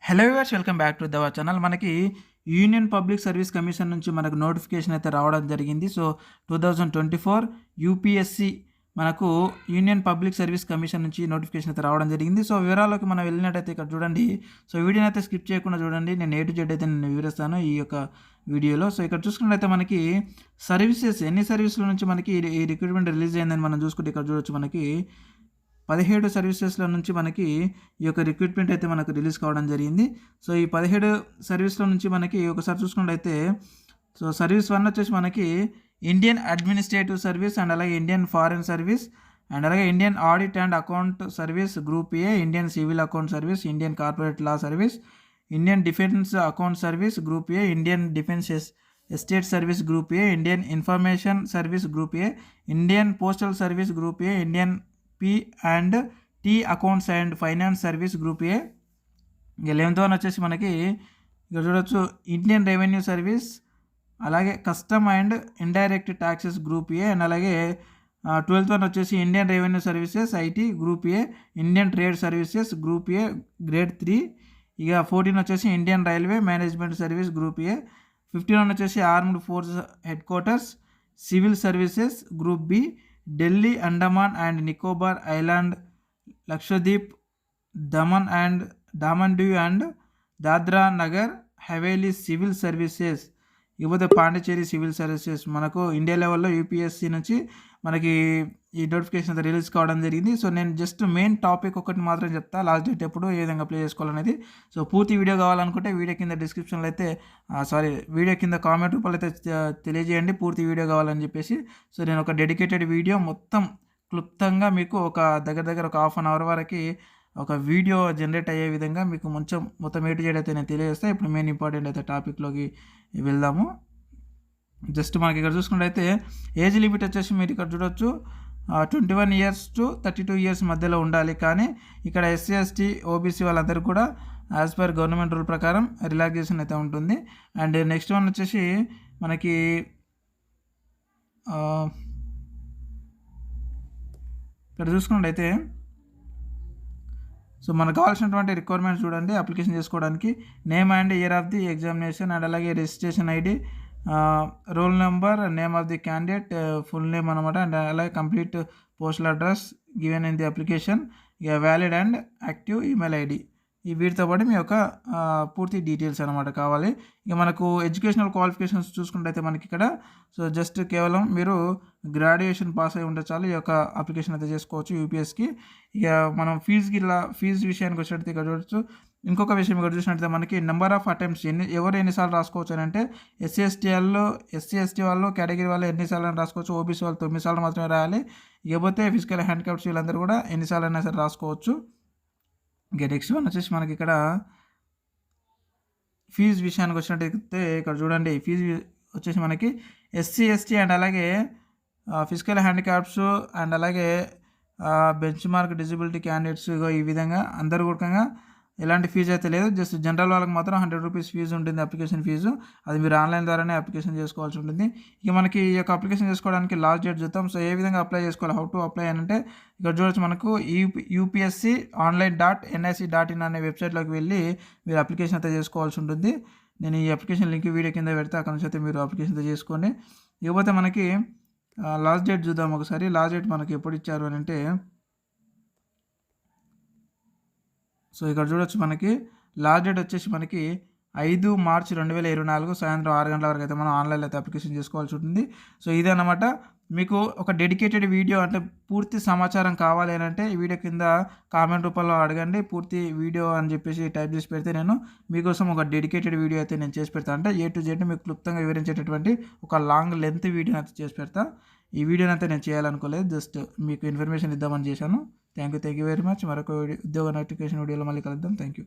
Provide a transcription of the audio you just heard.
Hello viewers, welcome back to our channel. మనకి union public service commission నుంచి మనకు notification అయితే రావడం జరిగింది. సో 2024 యూపీఎస్సి మనకు యూనియన్ పబ్లిక్ సర్వీస్ కమిషన్ నుంచి నోటిఫికేషన్ అయితే రావడం జరిగింది. సో వివరాల్లోకి మనం వెళ్ళినట్టయితే ఇక్కడ చూడండి. సో వీడియోని అయితే స్కిప్ చేయకుండా చూడండి. నేను A to Z అయితే నేను వివరిస్తాను ఈ యొక్క వీడియోలో. సో ఇక్కడ చూసుకున్నట్లయితే మనకి సర్వీసెస్ ఎన్ని సర్వీసుల నుంచి మనకి ఈ రిక్రూట్మెంట్ రిలీజ్ అయిందని మనం చూసుకుంటే ఇక్కడ చూడొచ్చు. మనకి 17 సర్వీసెస్ల నుంచి మనకి ఈ యొక్క రిక్రూట్మెంట్ అయితే మనకు రిలీజ్ కావడం జరిగింది. సో ఈ 17 సర్వీస్ల నుంచి మనకి ఒకసారి చూసుకున్నట్లయితే సో సర్వీస్ 1 వచ్చేసి మనకి ఇండియన్ అడ్మినిస్ట్రేటివ్ సర్వీస్ అండ్ అలాగే ఇండియన్ ఫారెన్ సర్వీస్ అండ్ అలాగే Indian audit and account service group A, Indian civil account service, Indian corporate law service, Indian defence account service group A, Indian defence estate service group A, Indian information service group A, Indian postal service group A, Indian P&T accounts and finance service group ఏ. ఇక 11th one వచ్చేసి మనకి ఇక్కడ చూడొచ్చు Indian revenue service, అలాగే custom and indirect taxes group A and అలాగే 12th one వచ్చేసి Indian revenue services IT group A, Indian trade services group A grade 3. ఇక 14 వచ్చేసి Indian railway management service group A. 15 వచ్చేసి armed force headquarters civil services group B, Delhi, Andaman and Nicobar island, Lakshadweep, Daman Diu and Dadra Nagar Haveli civil services. ఇకపోతే Pondicherry civil services మనకు India లెవెల్లో UPSC నుంచి మనకి ఈ notification అయితే రిలీజ్ కావడం జరిగింది. సో నేను జస్ట్ మెయిన్ టాపిక్ ఒకటి మాత్రం చెప్తా, లాస్ట్ డేట్ ఎప్పుడు ఏ విధంగా అప్లై చేసుకోవాలనేది. సో పూర్తి వీడియో కావాలనుకుంటే వీడియో కింద డిస్క్రిప్షన్లో అయితే వీడియో కింద కామెంట్ రూపంలో అయితే తెలియజేయండి పూర్తి వీడియో కావాలని చెప్పేసి. సో నేను ఒక డెడికేటెడ్ వీడియో మొత్తం క్లుప్తంగా మీకు ఒక దగ్గర ఒక హాఫ్ అన్ అవర్ వరకు ఒక వీడియో జనరేట్ అయ్యే విధంగా మీకు మొత్తం A to Z అయితే నేను తెలియజేస్తాను. ఇప్పుడు మెయిన్ ఇంపార్టెంట్ అయితే టాపిక్లోకి వెళ్దాము. జస్ట్ మనకి ఇక్కడ చూసుకున్నట్లయితే ఏజ్ లిమిట్ వచ్చేసి మీరు ఇక్కడ చూడొచ్చు 21 years to 32 years మధ్యలో ఉండాలి. కానీ ఇక్కడ SC ST OBC వాళ్ళందరికీ కూడా యాజ్ పర్ గవర్నమెంట్ రూల్ ప్రకారం రిలాక్సేషన్ అయితే ఉంటుంది. అండ్ నెక్స్ట్ వన్ వచ్చేసి మనకి ఇక్కడ చూసుకున్నట్లయితే సో మనకు కావాల్సినటువంటి రిక్వైర్మెంట్స్ చూడండి. అప్లికేషన్ చేసుకోవడానికి name and year of the examination and అలాగే registration ID, roll number, name of the candidate, full name అనమాట, అండ్ అలాగే complete postal address given in the application, ఇక valid and active email ID. ఈ వీటితో పాటు మీ యొక్క పూర్తి డీటెయిల్స్ అనమాట కావాలి. ఇక మనకు ఎడ్యుకేషనల్ క్వాలిఫికేషన్స్ చూసుకుంటే మనకి ఇక్కడ సో జస్ట్ కేవలం మీరు గ్రాడ్యుయేషన్ పాస్ అయి ఉంటే చాలు ఈ యొక్క అప్లికేషన్ అయితే చేసుకోవచ్చు యూపీఎస్కి. ఇక మనం ఫీజు విషయానికి వచ్చినట్టు ఇక్కడ చూడొచ్చు. ఇంకొక విషయం ఇక్కడ చూసినట్లయితే మనకి నెంబర్ ఆఫ్ అటెంప్ట్స్ ఎన్నిసార్లు రాసుకోవచ్చు అని అంటే ఎస్సీ ఎస్టీ వాళ్ళు కేటగిరీ వాళ్ళు ఎన్నిసార్లు రాసుకోవచ్చు, ఓబీసీ వాళ్ళు 9 సార్లు మాత్రమే రాయాలి. ఇకపోతే ఫిజికల్ హ్యాండిక్యాప్స్ వీళ్ళందరూ కూడా ఎన్నిసార్లు అయినా సరే రాసుకోవచ్చు. ఇంకా నెక్స్ట్ వన్ వచ్చేసి మనకి ఇక్కడ ఫీజు విషయానికి వచ్చినట్టయితే ఇక్కడ చూడండి. ఫీజు వచ్చేసి మనకి SC ST అండ్ అలాగే ఫిజికల్ హ్యాండిక్యాప్స్ అండ్ అలాగే బెంచ్ మార్క్ డిజబిలిటీ క్యాండిడేట్స్ ఈ విధంగా అందరూ కూడా ఎలాంటి ఫీజు అయితే లేదు. జస్ట్ జనరల్ వాళ్ళకి మాత్రం 100 రూపీస్ ఫీజు ఉంటుంది అప్లికేషన్ ఫీజు. అది మీరు ఆన్లైన్ ద్వారానే అప్లికేషన్ చేసుకోవాల్సి ఉంటుంది. ఇక మనకి ఈ యొక్క అప్లికేషన్ చేసుకోవడానికి లాస్ట్ డేట్ చూద్దాం. సో ఏ విధంగా అప్లై చేసుకోవాలి, హౌ టు అప్లై అని అంటే ఇక్కడ చూడొచ్చు. మనకు upsc.online.nic.in అనే వెబ్సైట్లోకి వెళ్ళి మీరు అప్లికేషన్ అయితే చేసుకోవాల్సి ఉంటుంది. నేను ఈ అప్లికేషన్ లింక్ వీడియో కింద పెడితే అక్కడ నుంచి అయితే మీరు అప్లికేషన్ అయితే చేసుకోండి. ఇకపోతే మనకి లాస్ట్ డేట్ చూద్దాం ఒకసారి. లాస్ట్ డేట్ మనకి ఎప్పుడు ఇచ్చారు అని అంటే సో ఇక్కడ చూడొచ్చు. మనకి లాస్ట్ డేట్ వచ్చేసి మనకి 5 March 2024 సాయంత్రం 6 గంటల వరకు అయితే మనం ఆన్లైన్లో అయితే అప్లికేషన్ చేసుకోవాల్సి ఉంటుంది. సో ఇదన్నమాట. మీకు ఒక డెడికేటెడ్ వీడియో అంటే పూర్తి సమాచారం కావాలి అని అంటే ఈ వీడియో కింద కామెంట్ రూపంలో అడగండి. పూర్తి వీడియో అని చెప్పేసి టైప్ చేసి పెడితే నేను మీకోసం ఒక డెడికేటెడ్ వీడియో అయితే నేను చేసి పెడతాను. అంటే A to Z మీకు క్లుప్తంగా వివరించేటటువంటి ఒక లాంగ్ లెంత్ వీడియోని అయితే చేసి పెడతా. ఈ వీడియోని అయితే నేను చేయాలనుకోలేదు, జస్ట్ మీకు ఇన్ఫర్మేషన్ ఇద్దామని చేశాను. Thank you very much. మరొక ఉద్యోగ నోటిఫికేషన్ వీడియోలో మళ్ళీ కలుద్దాం. Thank you.